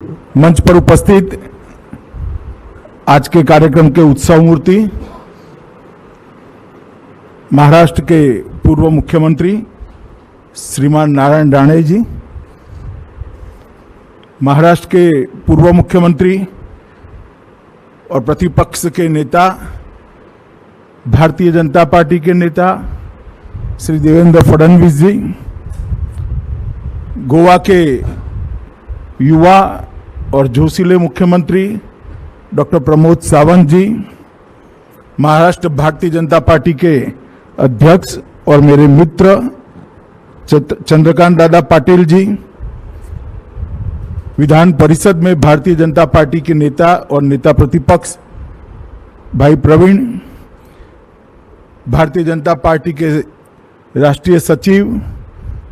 मंच पर उपस्थित आज के कार्यक्रम के उत्सव मूर्ति महाराष्ट्र के पूर्व मुख्यमंत्री श्रीमान नारायण राणे जी, महाराष्ट्र के पूर्व मुख्यमंत्री और प्रतिपक्ष के नेता, भारतीय जनता पार्टी के नेता श्री देवेंद्र फडणवीस जी, गोवा के युवा और जोशीले मुख्यमंत्री डॉक्टर प्रमोद सावंत जी, महाराष्ट्र भारतीय जनता पार्टी के अध्यक्ष और मेरे मित्र चंद्रकांत दादा पाटिल जी, विधान परिषद में भारतीय जनता पार्टी के नेता और नेता प्रतिपक्ष भाई प्रवीण, भारतीय जनता पार्टी के राष्ट्रीय सचिव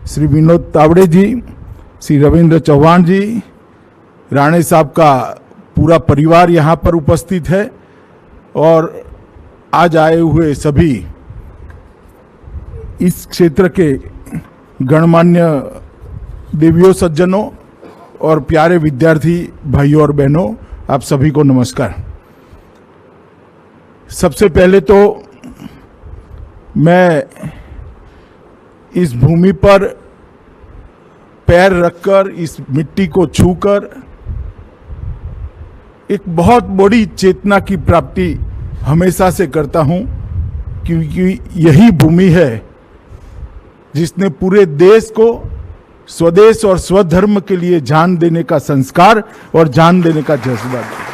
श्री विनोद तावड़े जी, श्री रविंद्र चौहान जी, राणे साहब का पूरा परिवार यहाँ पर उपस्थित है और आज आए हुए सभी इस क्षेत्र के गणमान्य देवियों, सज्जनों और प्यारे विद्यार्थी भाइयों और बहनों, आप सभी को नमस्कार। सबसे पहले तो मैं इस भूमि पर पैर रखकर, इस मिट्टी को छूकर एक बहुत बड़ी चेतना की प्राप्ति हमेशा से करता हूं, क्योंकि यही भूमि है जिसने पूरे देश को स्वदेश और स्वधर्म के लिए जान देने का संस्कार और जान देने का जज्बा दिया।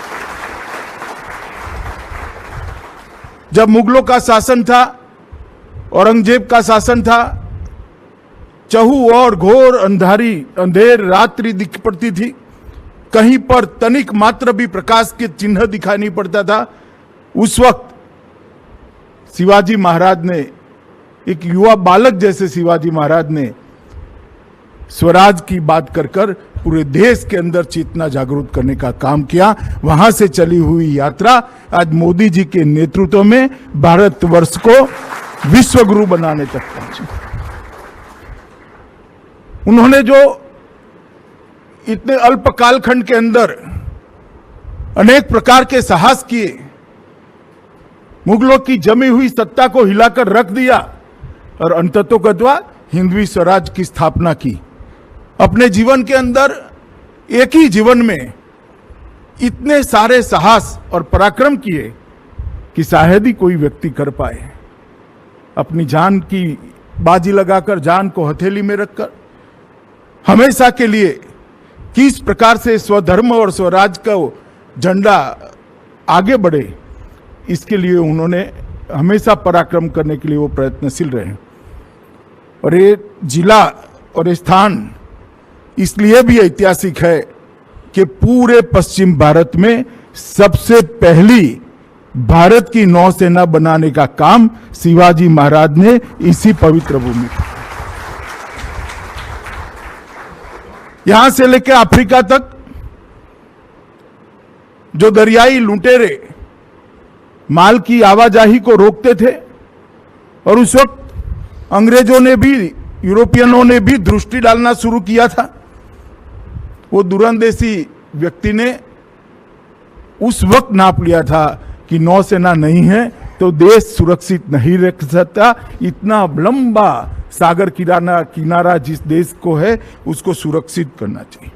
जब मुगलों का शासन था, औरंगजेब का शासन था, चहु और घोर अंधेर रात्रि दिख पड़ती थी, कहीं पर तनिक मात्र भी प्रकाश के चिन्ह दिखाई नहीं पड़ता था। उस वक्त शिवाजी महाराज ने, एक युवा बालक जैसे शिवाजी महाराज ने स्वराज की बात कर कर पूरे देश के अंदर चेतना जागरूक करने का काम किया। वहां से चली हुई यात्रा आज मोदी जी के नेतृत्व में भारतवर्ष को विश्व गुरु बनाने तक पहुंची। उन्होंने जो इतने अल्प कालखंड के अंदर अनेक प्रकार के साहस किए, मुगलों की जमी हुई सत्ता को हिलाकर रख दिया और अंततोगत्वा हिंदवी स्वराज की स्थापना की। अपने जीवन के अंदर एक ही जीवन में इतने सारे साहस और पराक्रम किए कि शायद ही कोई व्यक्ति कर पाए। अपनी जान की बाजी लगाकर, जान को हथेली में रखकर हमेशा के लिए किस प्रकार से स्वधर्म और स्वराज का झंडा आगे बढ़े, इसके लिए उन्होंने हमेशा पराक्रम करने के लिए वो प्रयत्नशील रहे। और ये जिला और ये स्थान इसलिए भी ऐतिहासिक है कि पूरे पश्चिम भारत में सबसे पहली भारत की नौसेना बनाने का काम शिवाजी महाराज ने इसी पवित्र भूमि, यहां से लेकर अफ्रीका तक जो दरियाई लुटेरे माल की आवाजाही को रोकते थे, और उस वक्त अंग्रेजों ने भी, यूरोपियनों ने भी दृष्टि डालना शुरू किया था। वो दूरंदेशी व्यक्ति ने उस वक्त नाप लिया था कि नौसेना नहीं है तो देश सुरक्षित नहीं रह सकता। इतना लंबा सागर किनारा जिस देश को है उसको सुरक्षित करना चाहिए।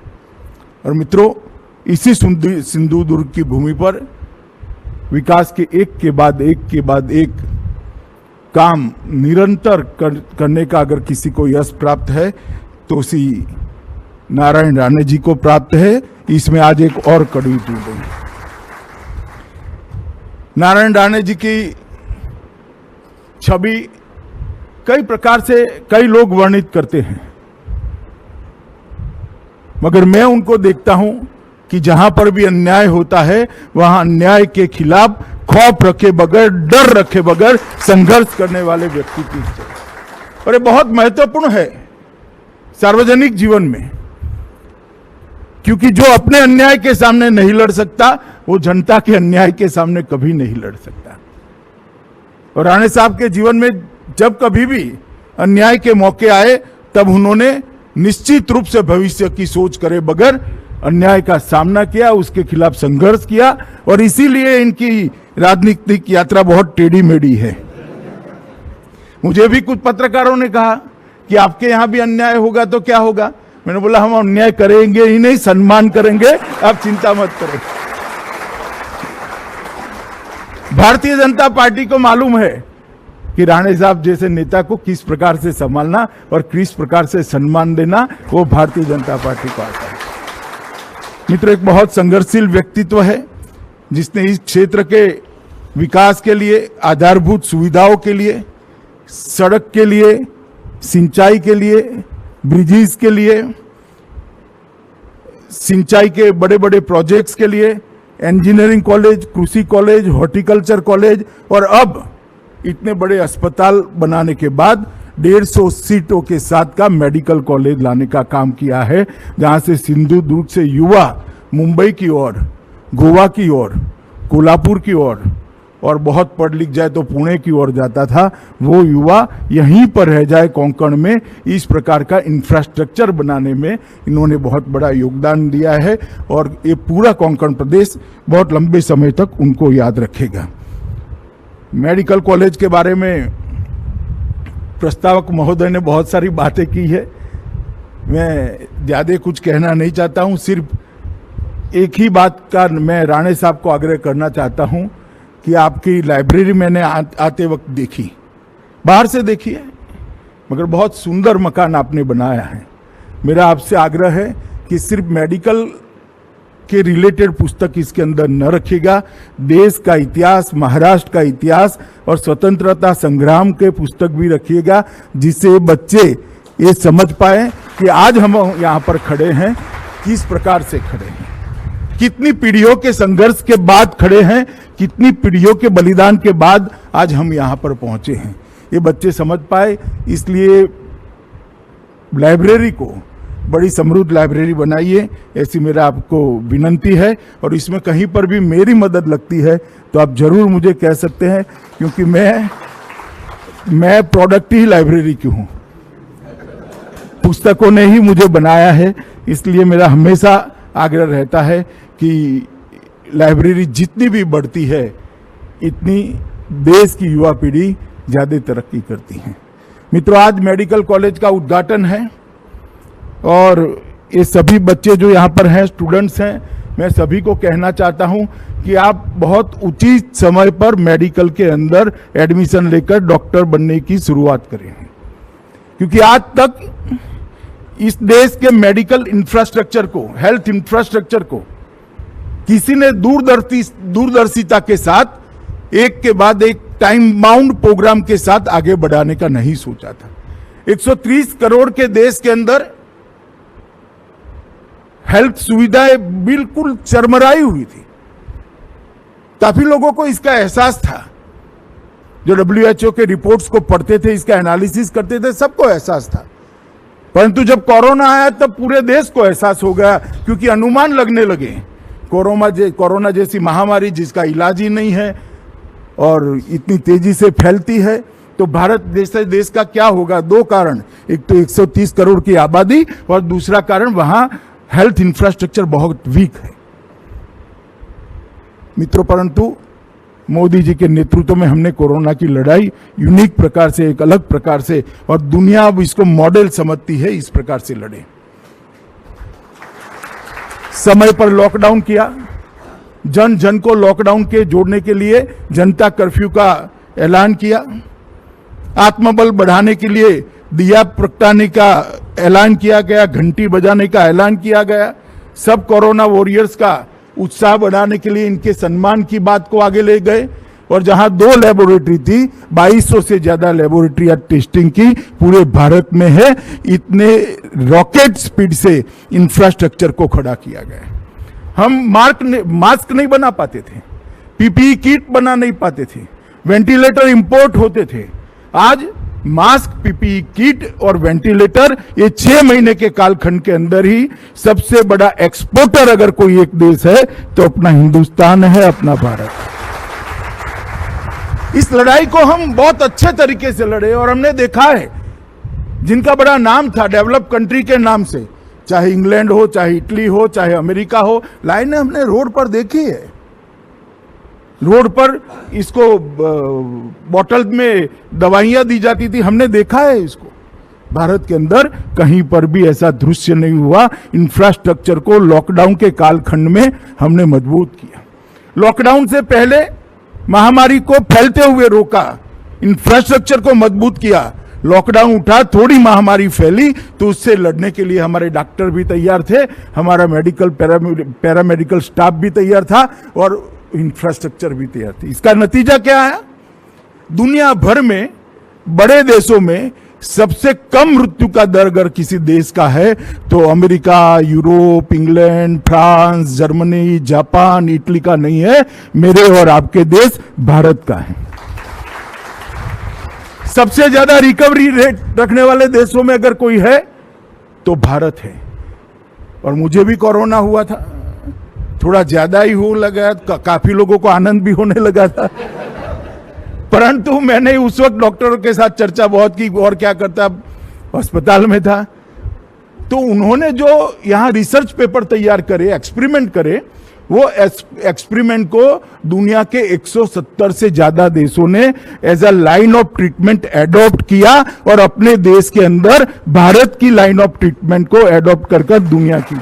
और मित्रों, इसी सिंधु दुर्ग की भूमि पर विकास के एक के बाद एक काम निरंतर करने का अगर किसी को यश प्राप्त है तो श्री नारायण राणे जी को प्राप्त है। इसमें आज एक और कड़ी जोड़ेंगे। नारायण राणे जी की छवि कई प्रकार से कई लोग वर्णित करते हैं, मगर मैं उनको देखता हूं कि जहां पर भी अन्याय होता है वहां अन्याय के खिलाफ खौफ रखे बगैर, डर रखे बगैर संघर्ष करने वाले व्यक्ति की। और ये बहुत महत्वपूर्ण है सार्वजनिक जीवन में, क्योंकि जो अपने अन्याय के सामने नहीं लड़ सकता वो जनता के अन्याय के सामने कभी नहीं लड़ सकता। और राणे साहब के जीवन में जब कभी भी अन्याय के मौके आए तब उन्होंने निश्चित रूप से भविष्य की सोच करे बगैर अन्याय का सामना किया, उसके खिलाफ संघर्ष किया और इसीलिए इनकी राजनीतिक यात्रा बहुत टेढ़ी मेढ़ी है। मुझे भी कुछ पत्रकारों ने कहा कि आपके यहां भी अन्याय होगा तो क्या होगा। मैंने बोला हम अन्याय करेंगे ही नहीं, सम्मान करेंगे, आप चिंता मत करें। भारतीय जनता पार्टी को मालूम है कि राणे साहब जैसे नेता को किस प्रकार से संभालना और किस प्रकार से सम्मान देना, वो भारतीय जनता पार्टी को आता है। मित्र, एक बहुत संघर्षशील व्यक्तित्व है जिसने इस क्षेत्र के विकास के लिए, आधारभूत सुविधाओं के लिए, सड़क के लिए, सिंचाई के लिए, ब्रिजेस के लिए, सिंचाई के बड़े बड़े प्रोजेक्ट्स के लिए, इंजीनियरिंग कॉलेज, कृषि कॉलेज, हॉर्टिकल्चर कॉलेज और अब इतने बड़े अस्पताल बनाने के बाद 150 सीटों के साथ का मेडिकल कॉलेज लाने का काम किया है, जहां से सिंधु दुर्ग से युवा मुंबई की ओर, गोवा की ओर, कोल्हापुर की ओर और बहुत पढ़ लिख जाए तो पुणे की ओर जाता था, वो युवा यहीं पर रह जाए कोंकण में। इस प्रकार का इंफ्रास्ट्रक्चर बनाने में इन्होंने बहुत बड़ा योगदान दिया है और ये पूरा कोंकण प्रदेश बहुत लंबे समय तक उनको याद रखेगा। मेडिकल कॉलेज के बारे में प्रस्तावक महोदय ने बहुत सारी बातें की है, मैं ज़्यादा कुछ कहना नहीं चाहता हूं। सिर्फ एक ही बात का मैं राणे साहब को आग्रह करना चाहता हूं कि आपकी लाइब्रेरी मैंने आते वक्त देखी, बाहर से देखी है, मगर बहुत सुंदर मकान आपने बनाया है। मेरा आपसे आग्रह है कि सिर्फ मेडिकल के रिलेटेड पुस्तक इसके अंदर न रखिएगा, देश का इतिहास, महाराष्ट्र का इतिहास और स्वतंत्रता संग्राम के पुस्तक भी रखिएगा, जिससे बच्चे ये समझ पाए कि आज हम यहाँ पर खड़े हैं, किस प्रकार से खड़े हैं, कितनी पीढ़ियों के संघर्ष के बाद खड़े हैं, कितनी पीढ़ियों के बलिदान के बाद आज हम यहाँ पर पहुंचे हैं, ये बच्चे समझ पाए। इसलिए लाइब्रेरी को बड़ी समृद्ध लाइब्रेरी बनाइए, ऐसी मेरा आपको विनंती है। और इसमें कहीं पर भी मेरी मदद लगती है तो आप जरूर मुझे कह सकते हैं, क्योंकि मैं प्रोडक्ट ही लाइब्रेरी की हूँ, पुस्तकों ने ही मुझे बनाया है। इसलिए मेरा हमेशा आग्रह रहता है कि लाइब्रेरी जितनी भी बढ़ती है, इतनी देश की युवा पीढ़ी ज़्यादा तरक्की करती है। मित्रों, आज मेडिकल कॉलेज का उद्घाटन है और ये सभी बच्चे जो यहाँ पर हैं, स्टूडेंट्स हैं, मैं सभी को कहना चाहता हूँ कि आप बहुत उचित समय पर मेडिकल के अंदर एडमिशन लेकर डॉक्टर बनने की शुरुआत करें, क्योंकि आज तक इस देश के मेडिकल इंफ्रास्ट्रक्चर को, हेल्थ इंफ्रास्ट्रक्चर को किसी ने दूरदर्शिता के साथ एक के बाद एक टाइम बाउंड प्रोग्राम के साथ आगे बढ़ाने का नहीं सोचा था। 130 करोड़ के देश के अंदर हेल्थ सुविधाएं बिल्कुल चरमराई हुई थी। काफी लोगों को इसका एहसास था, जो WHO के रिपोर्ट्स को पढ़ते थे, इसका एनालिसिस करते थे, सबको एहसास था। परंतु जब कोरोना आया तब पूरे देश को एहसास हो गया, क्योंकि अनुमान लगने लगे कोरोना जैसी महामारी जिसका इलाज ही नहीं है और इतनी तेजी से फैलती है, तो भारत जैसे देश का क्या होगा। दो कारण, एक तो 130 करोड़ की आबादी और दूसरा कारण वहां हेल्थ इंफ्रास्ट्रक्चर बहुत वीक है। मित्रों, परंतु मोदी जी के नेतृत्व में हमने कोरोना की लड़ाई यूनिक प्रकार से, एक अलग प्रकार से, और दुनिया अब इसको मॉडल समझती है, इस प्रकार से लड़े। समय पर लॉकडाउन किया, जन जन को लॉकडाउन के जोड़ने के लिए जनता कर्फ्यू का ऐलान किया, आत्मबल बढ़ाने के लिए दिया प्रगटाने का ऐलान किया गया, घंटी बजाने का ऐलान किया गया, सब कोरोना वॉरियर्स का उत्साह बढ़ाने के लिए इनके सम्मान की बात को आगे ले गए। और जहां 2 लेबोरेटरी थी, 2200 से ज्यादा लेबोरेटरी टेस्टिंग की पूरे भारत में है। इतने रॉकेट स्पीड से इंफ्रास्ट्रक्चर को खड़ा किया गया। हम मास्क नहीं बना पाते थे, PPE किट बना नहीं पाते थे, वेंटिलेटर इंपोर्ट होते थे। आज मास्क, PPE किट और वेंटिलेटर, ये 6 महीने के कालखंड के अंदर ही सबसे बड़ा एक्सपोर्टर अगर कोई एक देश है तो अपना हिंदुस्तान है, अपना भारत। इस लड़ाई को हम बहुत अच्छे तरीके से लड़े और हमने देखा है, जिनका बड़ा नाम था डेवलप कंट्री के नाम से, चाहे इंग्लैंड हो, चाहे इटली हो, चाहे अमेरिका हो, लाइनें हमने रोड पर देखी है। रोड पर इसको बॉटल में दवाइयां दी जाती थी, हमने देखा है इसको। भारत के अंदर कहीं पर भी ऐसा दृश्य नहीं हुआ। इंफ्रास्ट्रक्चर को लॉकडाउन के कालखंड में हमने मजबूत किया। लॉकडाउन से पहले महामारी को फैलते हुए रोका, इंफ्रास्ट्रक्चर को मजबूत किया। लॉकडाउन उठा, थोड़ी महामारी फैली तो उससे लड़ने के लिए हमारे डॉक्टर भी तैयार थे, हमारा मेडिकल पैरामेडिकल स्टाफ भी तैयार था और इंफ्रास्ट्रक्चर भी तैयार थी। इसका नतीजा क्या है? दुनिया भर में बड़े देशों में सबसे कम मृत्यु का दर अगर किसी देश का है तो America, Europe, England, France, Germany, Japan, Italy का नहीं है, मेरे और आपके देश भारत का है। सबसे ज्यादा रिकवरी रेट रखने वाले देशों में अगर कोई है तो भारत है। और मुझे भी कोरोना हुआ था, थोड़ा ज्यादा ही हो लगा, काफी लोगों को आनंद भी होने लगा था, परंतु मैंने उस वक्त डॉक्टरों के साथ चर्चा बहुत की और क्या करता, अस्पताल में था। तो उन्होंने जो यहां रिसर्च पेपर तैयार करे, एक्सपेरिमेंट करे, वो एक्सपेरिमेंट को दुनिया के 170 से ज्यादा देशों ने as a line of treatment adopt किया और अपने देश के अंदर भारत की लाइन ऑफ ट्रीटमेंट को एडॉप्ट कर दुनिया की।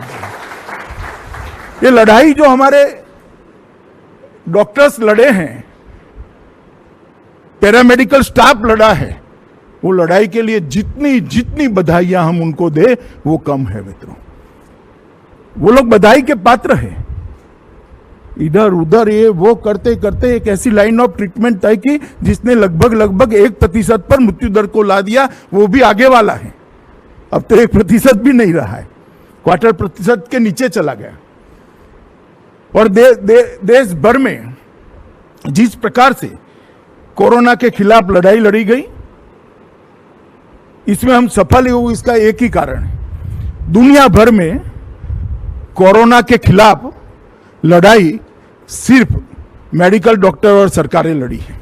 ये लड़ाई जो हमारे डॉक्टर्स लड़े हैं, पैरामेडिकल स्टाफ लड़ा है, वो लड़ाई के लिए जितनी बधाइयां हम उनको दे वो कम है मित्रों। वो लोग बधाई के पात्र हैं। इधर उधर ये वो करते करते एक ऐसी लाइन ऑफ ट्रीटमेंट तय की जिसने लगभग 1% पर मृत्यु दर को ला दिया, वो भी आगे वाला है। अब तो 1% भी नहीं रहा है, 0.25% के नीचे चला गया। और देश भर में जिस प्रकार से कोरोना के खिलाफ लड़ाई लड़ी गई, इसमें हम सफल हुए, इसका एक ही कारण है। दुनिया भर में कोरोना के खिलाफ लड़ाई सिर्फ मेडिकल डॉक्टर और सरकारें लड़ी है।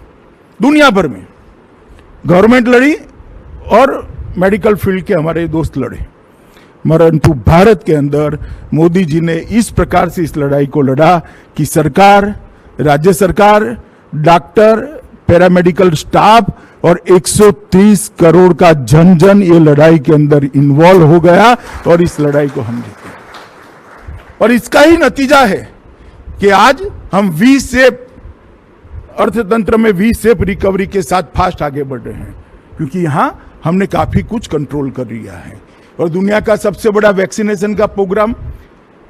दुनिया भर में गवर्नमेंट लड़ी और मेडिकल फील्ड के हमारे दोस्त लड़े, परंतु भारत के अंदर मोदी जी ने इस प्रकार से इस लड़ाई को लड़ा कि सरकार, राज्य सरकार, डॉक्टर, पैरामेडिकल स्टाफ और 130 करोड़ का जन ये लड़ाई के अंदर इन्वॉल्व हो गया और इस लड़ाई को हम जीते। और इसका ही नतीजा है कि आज हम वी शेप अर्थतंत्र में वी शेप रिकवरी के साथ फास्ट आगे बढ़ रहे हैं, क्योंकि यहां हमने काफी कुछ कंट्रोल कर लिया है। और दुनिया का सबसे बड़ा वैक्सीनेशन का प्रोग्राम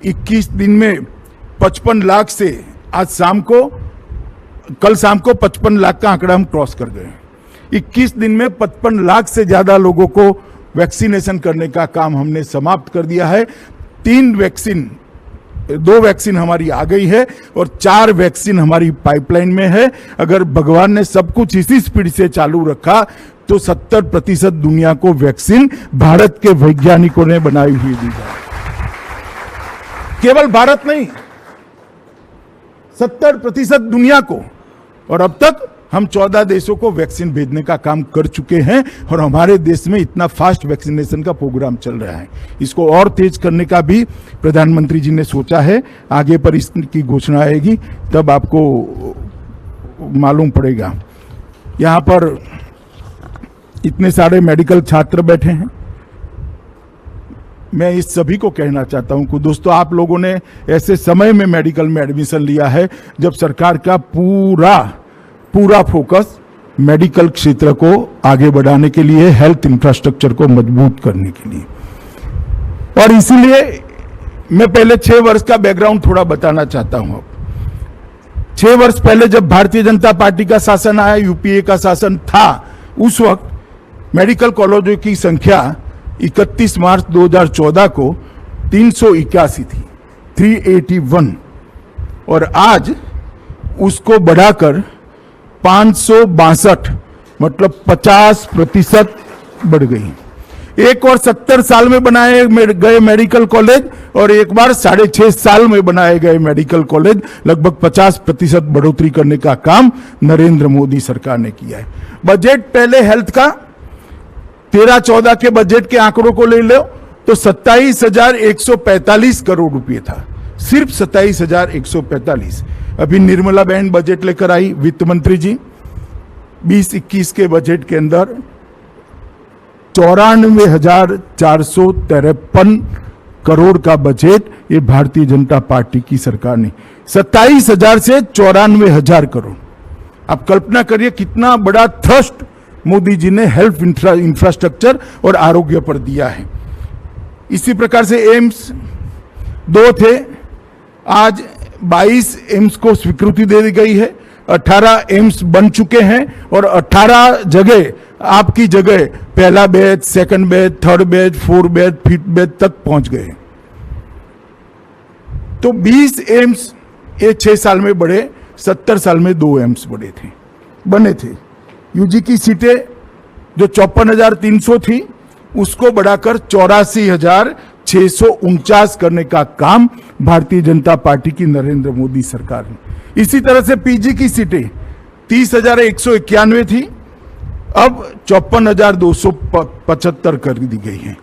21 दिन में 55 लाख से कल शाम को 55 लाख का आंकड़ा हम क्रॉस कर गए। 21 दिन में 55 लाख से ज्यादा लोगों को वैक्सीनेशन करने का काम हमने समाप्त कर दिया है। 2 वैक्सीन हमारी आ गई है और 4 वैक्सीन हमारी पाइपलाइन में है। अगर भगवान ने सब कुछ इसी स्पीड से चालू रखा तो 70% दुनिया को वैक्सीन भारत के वैज्ञानिकों ने बनाई हुई दी जाए। केवल भारत नहीं, 70% दुनिया को। और अब तक हम 14 देशों को वैक्सीन भेजने का काम कर चुके हैं और हमारे देश में इतना फास्ट वैक्सीनेशन का प्रोग्राम चल रहा है। इसको और तेज करने का भी प्रधानमंत्री जी ने सोचा है। आगे पर इसकी घोषणा आएगी तब आपको मालूम पड़ेगा। यहां पर इतने सारे मेडिकल छात्र बैठे हैं। मैं इस सभी को कहना चाहता हूं कि दोस्तों, आप लोगों ने ऐसे समय में मेडिकल में एडमिशन लिया है जब सरकार का पूरा फोकस मेडिकल क्षेत्र को आगे बढ़ाने के लिए, हेल्थ इंफ्रास्ट्रक्चर को मजबूत करने के लिए। और इसीलिए मैं पहले 6 वर्ष का बैकग्राउंड थोड़ा बताना चाहता हूं। 6 वर्ष पहले जब भारतीय जनता पार्टी का शासन आया, यूपीए का शासन था, उस वक्त मेडिकल कॉलेजों की संख्या 31 मार्च 2014 को 381 थी, 381, और आज उसको बढ़ाकर 562, मतलब 50% बढ़ गई। एक और 70 साल में बनाए गए मेडिकल कॉलेज और एक बार 6.5 साल में बनाए गए मेडिकल कॉलेज, लगभग 50% बढ़ोतरी करने का काम नरेंद्र मोदी सरकार ने किया है। बजट पहले हेल्थ का 13-14 के बजट के आंकड़ों को ले लो तो 27,145 करोड़ रुपए था, सिर्फ 27,145। अभी निर्मला बहन बजट लेकर आई, वित्त मंत्री जी, 20-21 के बजट के अंदर 94,453 करोड़ का बजट ये भारतीय जनता पार्टी की सरकार ने, 27,000 से 94,000 करोड़। आप कल्पना करिए कितना बड़ा थ्रस्ट मोदी जी ने हेल्थ इंफ्रास्ट्रक्चर और आरोग्य पर दिया है। इसी प्रकार से एम्स 2 थे, आज 22 एम्स को स्वीकृति दे दी गई है, 18 एम्स बन चुके हैं और 18 जगह आपकी जगह पहला batch, second batch, third batch, fourth batch, fifth batch तक पहुंच गए। तो 20 एम्स ये 6 साल में बढ़े, 70 साल में 2 एम्स बने थे। यूजी की सीटें जो 54,300 थी उसको बढ़ाकर 84,649 करने का काम भारतीय जनता पार्टी की नरेंद्र मोदी सरकार ने। इसी तरह से पीजी की सीटें 30,191 थी, अब 54,275 कर दी गई हैं।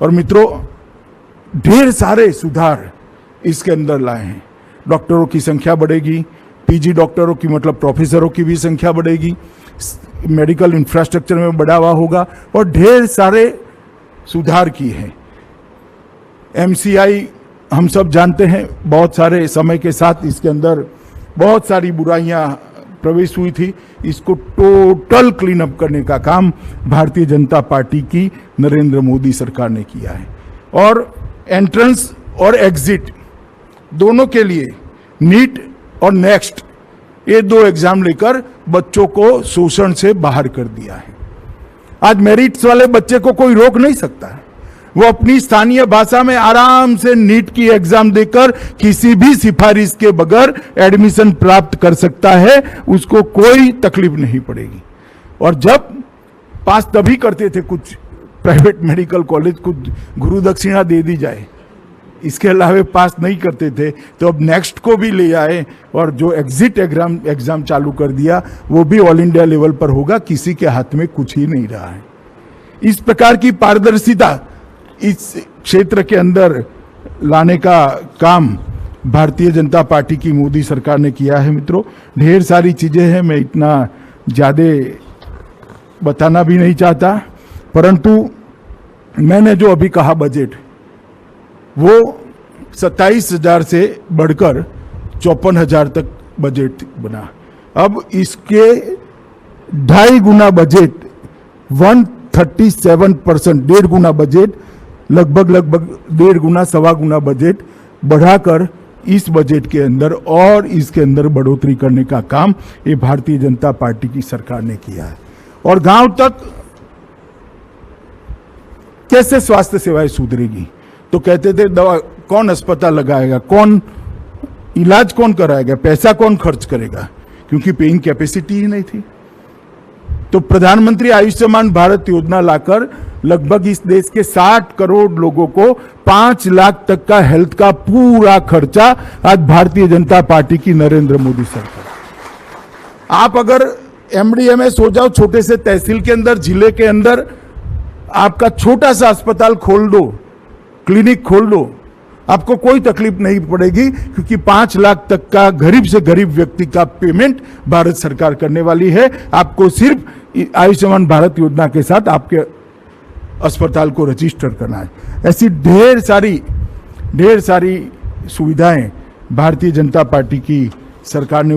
और मित्रों, ढेर सारे सुधार इसके अंदर लाए हैं। डॉक्टरों की संख्या बढ़ेगी, पीजी डॉक्टरों की मतलब प्रोफेसरों की भी संख्या बढ़ेगी, मेडिकल इंफ्रास्ट्रक्चर में बढ़ावा होगा और ढेर सारे सुधार किए हैं। एमसीआई हम सब जानते हैं, बहुत सारे समय के साथ इसके अंदर बहुत सारी बुराइयां प्रवेश हुई थी, इसको टोटल क्लीन अप करने का काम भारतीय जनता पार्टी की नरेंद्र मोदी सरकार ने किया है। और एंट्रेंस और एग्जिट दोनों के लिए नीट और नेक्स्ट ये 2 एग्जाम लेकर बच्चों को शोषण से बाहर कर दिया है। आज मेरिट्स वाले बच्चे को कोई रोक नहीं सकता है, वो अपनी स्थानीय भाषा में आराम से नीट की एग्जाम देकर किसी भी सिफारिश के बगैर एडमिशन प्राप्त कर सकता है, उसको कोई तकलीफ नहीं पड़ेगी। और जब पास तभी करते थे कुछ प्राइवेट मेडिकल कॉलेज, कुछ गुरु दक्षिणा दे दी जाए, इसके अलावा पास नहीं करते थे, तो अब नेक्स्ट को भी ले आए और जो एग्जिट एग्जाम चालू कर दिया वो भी ऑल इंडिया लेवल पर होगा, किसी के हाथ में कुछ ही नहीं रहा है। इस प्रकार की पारदर्शिता इस क्षेत्र के अंदर लाने का काम भारतीय जनता पार्टी की मोदी सरकार ने किया है। मित्रों, ढेर सारी चीजें हैं, मैं इतना ज्यादा बताना भी नहीं चाहता, परंतु मैंने जो अभी कहा बजट वो 27,000 से बढ़कर 54,000 तक बजट बना। अब इसके 2.5 गुना बजट 137%, 1.5 गुना बजट, लगभग 1.5 गुना, 1.25 गुना बजट बढ़ाकर इस बजट के अंदर और इसके अंदर बढ़ोतरी करने का काम ये भारतीय जनता पार्टी की सरकार ने किया है। और गांव तक कैसे स्वास्थ्य सेवाएं सुधरेगी, तो कहते थे दवा कौन अस्पताल लगाएगा, कौन इलाज कौन कराएगा, पैसा कौन खर्च करेगा, क्योंकि पेइंग कैपेसिटी ही नहीं थी। तो प्रधानमंत्री आयुष्मान भारत योजना लाकर लगभग इस देश के 60 करोड़ लोगों को 5 लाख तक का हेल्थ का पूरा खर्चा आज भारतीय जनता पार्टी की नरेंद्र मोदी सरकार। आप अगर एमडीएमएस हो जाओ, छोटे से तहसील के अंदर, जिले के अंदर आपका छोटा सा अस्पताल खोल दो, क्लिनिक खोल दो, आपको कोई तकलीफ नहीं पड़ेगी, क्योंकि 5 लाख तक का गरीब से गरीब व्यक्ति का पेमेंट भारत सरकार करने वाली है। आपको सिर्फ आयुष्मान भारत योजना के साथ आपके अस्पताल को रजिस्टर करना है। ऐसी ढेर सारी सुविधाएं भारतीय जनता पार्टी की सरकार ने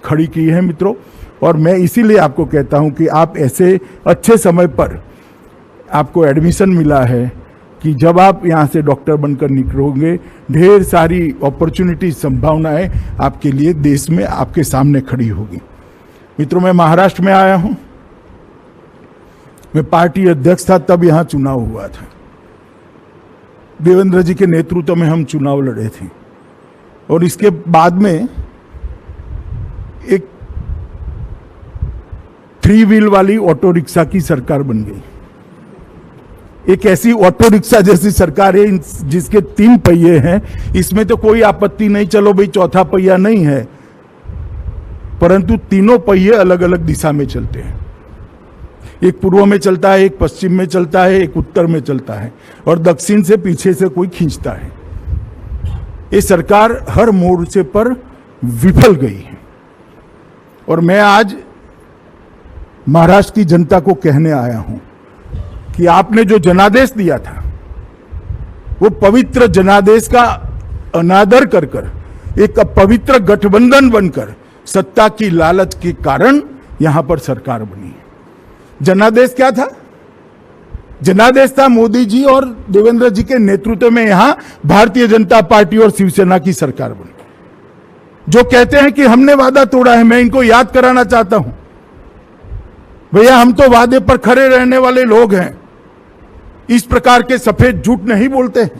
खड़ी की है मित्रों। और मैं इसीलिए आपको कहता हूं कि आप ऐसे अच्छे समय पर आपको एडमिशन मिला है कि जब आप यहाँ से डॉक्टर बनकर निकलोगे, ढेर सारी अपॉर्चुनिटी, संभावनाएं आपके लिए देश में आपके सामने खड़ी होगी। मित्रों, मैं महाराष्ट्र में आया हूं, मैं पार्टी अध्यक्ष था तब यहां चुनाव हुआ था। देवेंद्र जी के नेतृत्व में हम चुनाव लड़े थे और इसके बाद में एक 3 व्हील वाली ऑटो रिक्शा की सरकार बन गई। एक ऐसी ऑटो रिक्शा जैसी सरकार है जिसके 3 पहिए हैं, इसमें तो कोई आपत्ति नहीं, चलो भाई चौथा पहिया नहीं है, परंतु तीनों पहिए अलग अलग दिशा में चलते हैं। एक पूर्व में चलता है, एक पश्चिम में चलता है, एक उत्तर में चलता है और दक्षिण से पीछे से कोई खींचता है। ये सरकार हर मोर्चे पर विफल गई है और मैं आज महाराष्ट्र की जनता को कहने आया हूं कि आपने जो जनादेश दिया था वो पवित्र जनादेश का अनादर कर एक अपवित्र गठबंधन बनकर सत्ता की लालच के कारण यहां पर सरकार बनी। जनादेश क्या था? जनादेश था मोदी जी और देवेंद्र जी के नेतृत्व में यहां भारतीय जनता पार्टी और शिवसेना की सरकार बनी। जो कहते हैं कि हमने वादा तोड़ा है, मैं इनको याद कराना चाहता हूं, भैया हम तो वादे पर खड़े रहने वाले लोग हैं। इस प्रकार के सफेद झूठ नहीं बोलते हैं।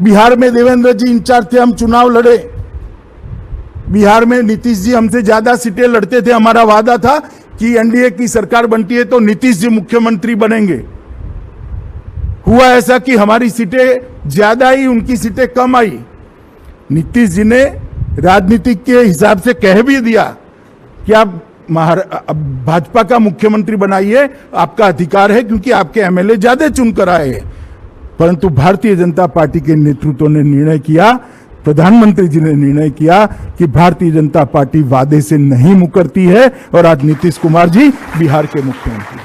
बिहार में देवेंद्र जी इंचार्ज थे, हम चुनाव लड़े। बिहार में नीतीश जी हमसे ज्यादा सीटें लड़ते थे। हमारा वादा था कि एनडीए की सरकार बनती है तो नीतीश जी मुख्यमंत्री बनेंगे। हुआ ऐसा कि हमारी सीटें ज्यादा आई, उनकी सीटें कम आई। नीतीश जी ने राजनीति के हिसाब से कह भी दिया कि आप भाजपा का मुख्यमंत्री बनाइए, आपका अधिकार है क्योंकि आपके एमएलए ज्यादा चुनकर आए हैं। परंतु भारतीय जनता पार्टी के नेतृत्व ने निर्णय किया, प्रधानमंत्री जी ने निर्णय किया कि भारतीय जनता पार्टी वादे से नहीं मुकरती है और आज नीतीश कुमार जी बिहार के मुख्यमंत्री।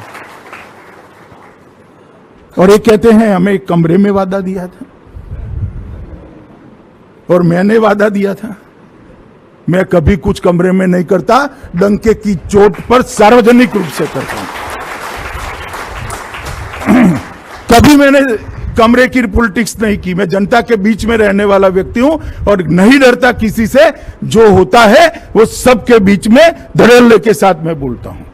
और ये कहते हैं हमें एक कमरे में वादा दिया था और मैंने वादा दिया था। मैं कभी कुछ कमरे में नहीं करता, डंके की चोट पर सार्वजनिक रूप से करता हूं। कभी मैंने कमरे की पॉलिटिक्स नहीं की। मैं जनता के बीच में रहने वाला व्यक्ति हूं और नहीं डरता किसी से। जो होता है वो सबके बीच में धड़ल्ले के साथ मैं बोलता हूं।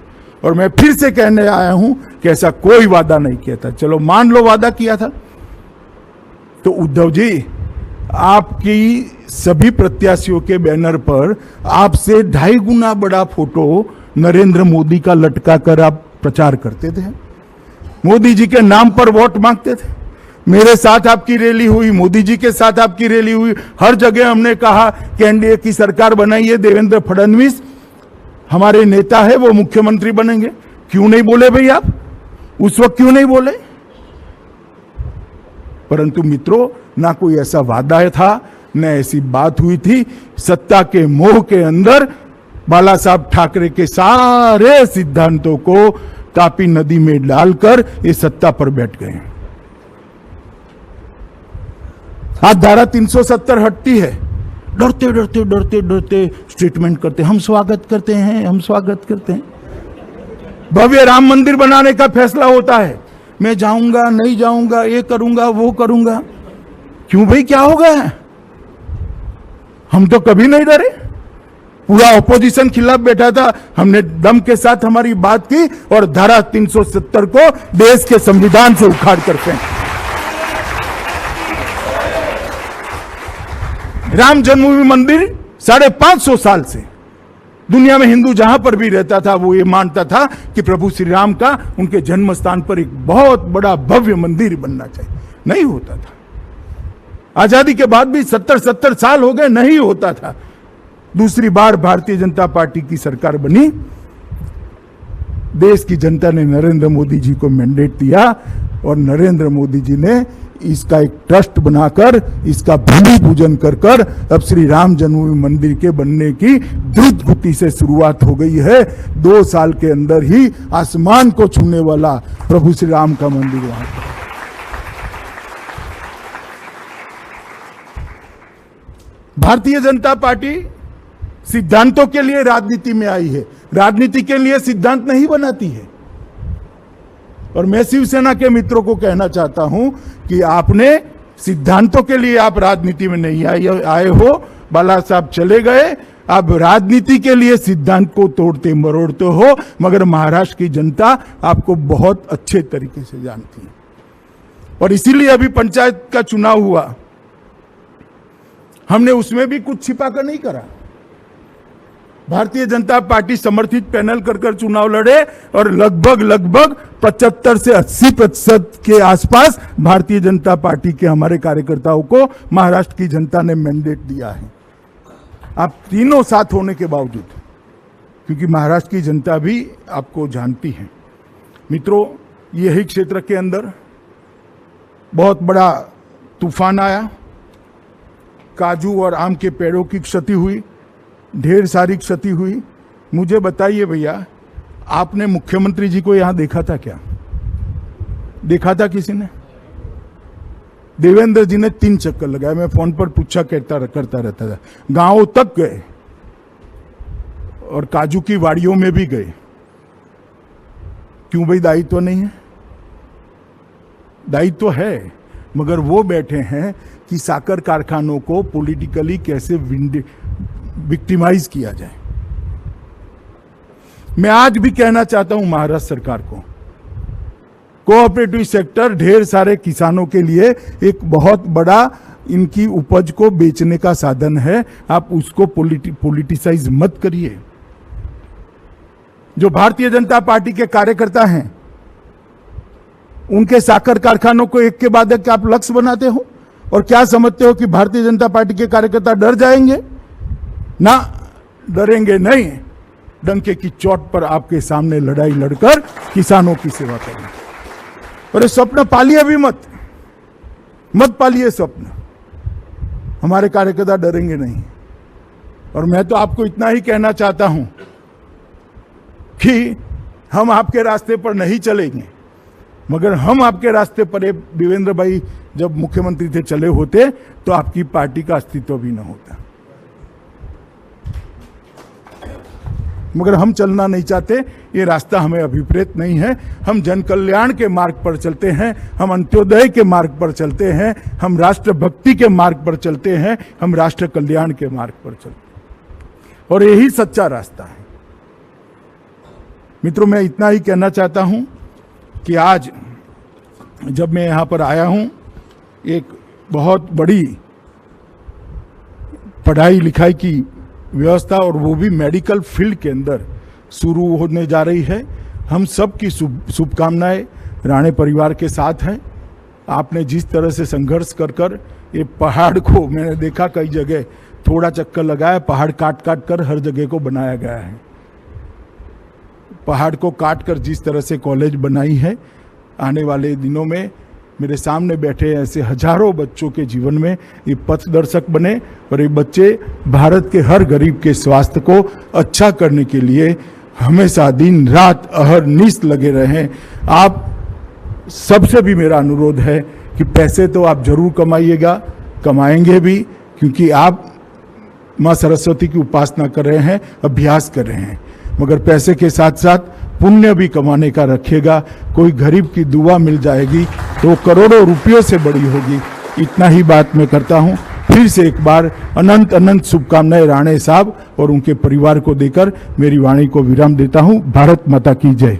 और मैं फिर से कहने आया हूं कि ऐसा कोई वादा नहीं किया था। चलो मान लो वादा किया था, तो उद्धव जी आपकी सभी प्रत्याशियों के बैनर पर आपसे 2.5 गुना बड़ा फोटो नरेंद्र मोदी का लटका कर आप प्रचार करते थे। मोदी जी के नाम पर वोट मांगते थे। मेरे साथ आपकी रैली हुई, मोदी जी के साथ आपकी रैली हुई। हर जगह हमने कहा कि एनडीए की सरकार बनाइए, देवेंद्र फडणवीस हमारे नेता है, वो मुख्यमंत्री बनेंगे। क्यों नहीं बोले भाई आप? उस वक्त क्यों नहीं बोले? परंतु मित्रों, ना कोई ऐसा वादा था, न ऐसी बात हुई थी। सत्ता के मोह के अंदर बाला साहब ठाकरे के सारे सिद्धांतों को तापी नदी में डालकर ये सत्ता पर बैठ गए। आज धारा 370 हटती है, डरते डरते डरते डरते स्टेटमेंट करते, हम स्वागत करते हैं, हम स्वागत करते हैं। भव्य राम मंदिर बनाने का फैसला होता है, मैं जाऊंगा नहीं जाऊंगा, ये करूंगा वो करूंगा। क्यों भाई, क्या होगा? हम तो कभी नहीं डरे। पूरा ऑपोजिशन खिलाफ बैठा था, हमने दम के साथ हमारी बात की और धारा 370 को देश के संविधान से उखाड़ कर फेंका। राम जन्मभूमि मंदिर 550 साल से दुनिया में हिंदू जहां पर भी रहता था वो ये मानता था कि प्रभु श्री राम का उनके जन्म स्थान पर एक बहुत बड़ा भव्य मंदिर बनना चाहिए। नहीं होता था। आजादी के बाद भी 70 साल हो गए, नहीं होता था। दूसरी बार भारतीय जनता पार्टी की सरकार बनी। देश की जनता ने नरेंद्र मोदी जी को मैंडेट दिया और नरेंद्र मोदी जी ने इसका एक ट्रस्ट बनाकर इसका भूमि पूजन कर अब श्री राम जन्मभूमि मंदिर के बनने की द्रुत गति से शुरुआत हो गई है। 2 साल के अंदर ही आसमान को छूने वाला प्रभु श्री राम का मंदिर वहां पर। भारतीय जनता पार्टी सिद्धांतों के लिए राजनीति में आई है, राजनीति के लिए सिद्धांत नहीं बनाती है। और मैं शिवसेना के मित्रों को कहना चाहता हूं कि आपने सिद्धांतों के लिए आप राजनीति में नहीं आए हो। बाला साहब चले गए, आप राजनीति के लिए सिद्धांत को तोड़ते मरोड़ते हो, मगर महाराष्ट्र की जनता आपको बहुत अच्छे तरीके से जानती है। और इसीलिए अभी पंचायत का चुनाव हुआ, हमने उसमें भी कुछ छिपा कर नहीं करा। भारतीय जनता पार्टी समर्थित पैनल कर चुनाव लड़े और लगभग 75 से 80% के आसपास भारतीय जनता पार्टी के हमारे कार्यकर्ताओं को महाराष्ट्र की जनता ने मैंडेट दिया है। आप तीनों साथ होने के बावजूद क्योंकि महाराष्ट्र की जनता भी आपको जानती है। मित्रों, यही क्षेत्र के अंदर बहुत बड़ा तूफान आया, काजू और आम के पेड़ों की क्षति हुई, ढेर सारी क्षति हुई। मुझे बताइए भैया, आपने मुख्यमंत्री जी को यहां देखा था क्या? देखा था किसी ने? देवेंद्र जी ने 3 चक्कर लगाए, मैं फोन पर पूछा करता रहता था। गांवों तक गए और काजू की वाड़ियों में भी गए। क्यों भाई? दायित्व नहीं है? दायित्व है, मगर वो बैठे हैं कि साकर कारखानों को पॉलिटिकली कैसे विक्टिमाइज किया जाए। मैं आज भी कहना चाहता हूं महाराष्ट्र सरकार को, कोऑपरेटिव सेक्टर ढेर सारे किसानों के लिए एक बहुत बड़ा इनकी उपज को बेचने का साधन है। आप उसको पॉलिटिसाइज मत करिए। जो भारतीय जनता पार्टी के कार्यकर्ता हैं, उनके साकर कारखानों को एक के बाद एक आप लक्ष्य बनाते हो और क्या समझते हो कि भारतीय जनता पार्टी के कार्यकर्ता डर जाएंगे? ना, डरेंगे नहीं। डंके की चोट पर आपके सामने लड़ाई लड़कर किसानों की सेवा करेंगे। और ये स्वप्न पालिए भी मत पालिए स्वप्न। हमारे कार्यकर्ता डरेंगे नहीं। और मैं तो आपको इतना ही कहना चाहता हूं कि हम आपके रास्ते पर नहीं चलेंगे, मगर हम आपके रास्ते पर देवेंद्र भाई जब मुख्यमंत्री थे चले होते तो आपकी पार्टी का अस्तित्व भी न होता। मगर हम चलना नहीं चाहते, ये रास्ता हमें अभिप्रेत नहीं है। हम जन कल्याण के मार्ग पर चलते हैं, हम अंत्योदय के मार्ग पर चलते हैं, हम राष्ट्रभक्ति के मार्ग पर चलते हैं, हम राष्ट्र कल्याण के मार्ग पर चलते हैं, और यही सच्चा रास्ता है। मित्रों, मैं इतना ही कहना चाहता हूं कि आज जब मैं यहां पर आया हूं, एक बहुत बड़ी पढ़ाई लिखाई की व्यवस्था और वो भी मेडिकल फील्ड के अंदर शुरू होने जा रही है। हम सब की शुभकामनाएं राणे परिवार के साथ हैं। आपने जिस तरह से संघर्ष कर कर ये पहाड़ को, मैंने देखा कई जगह थोड़ा चक्कर लगाया, पहाड़ काट काट कर हर जगह को बनाया गया है। पहाड़ को काट कर जिस तरह से कॉलेज बनाई है, आने वाले दिनों में मेरे सामने बैठे ऐसे हजारों बच्चों के जीवन में ये पथदर्शक बने और ये बच्चे भारत के हर गरीब के स्वास्थ्य को अच्छा करने के लिए हमेशा दिन रात अहरनिश लगे रहें। आप सबसे भी मेरा अनुरोध है कि पैसे तो आप जरूर कमाइएगा, कमाएंगे भी, क्योंकि आप माँ सरस्वती की उपासना कर रहे हैं, अभ्यास कर रहे हैं, मगर पैसे के साथ साथ पुण्य भी कमाने का रखिएगा। कोई गरीब की दुआ मिल जाएगी तो करोड़ों रुपयों से बड़ी होगी। इतना ही बात मैं करता हूं। फिर से एक बार अनंत अनंत शुभकामनाएं राणे साहब और उनके परिवार को देकर मेरी वाणी को विराम देता हूं। भारत माता की जय।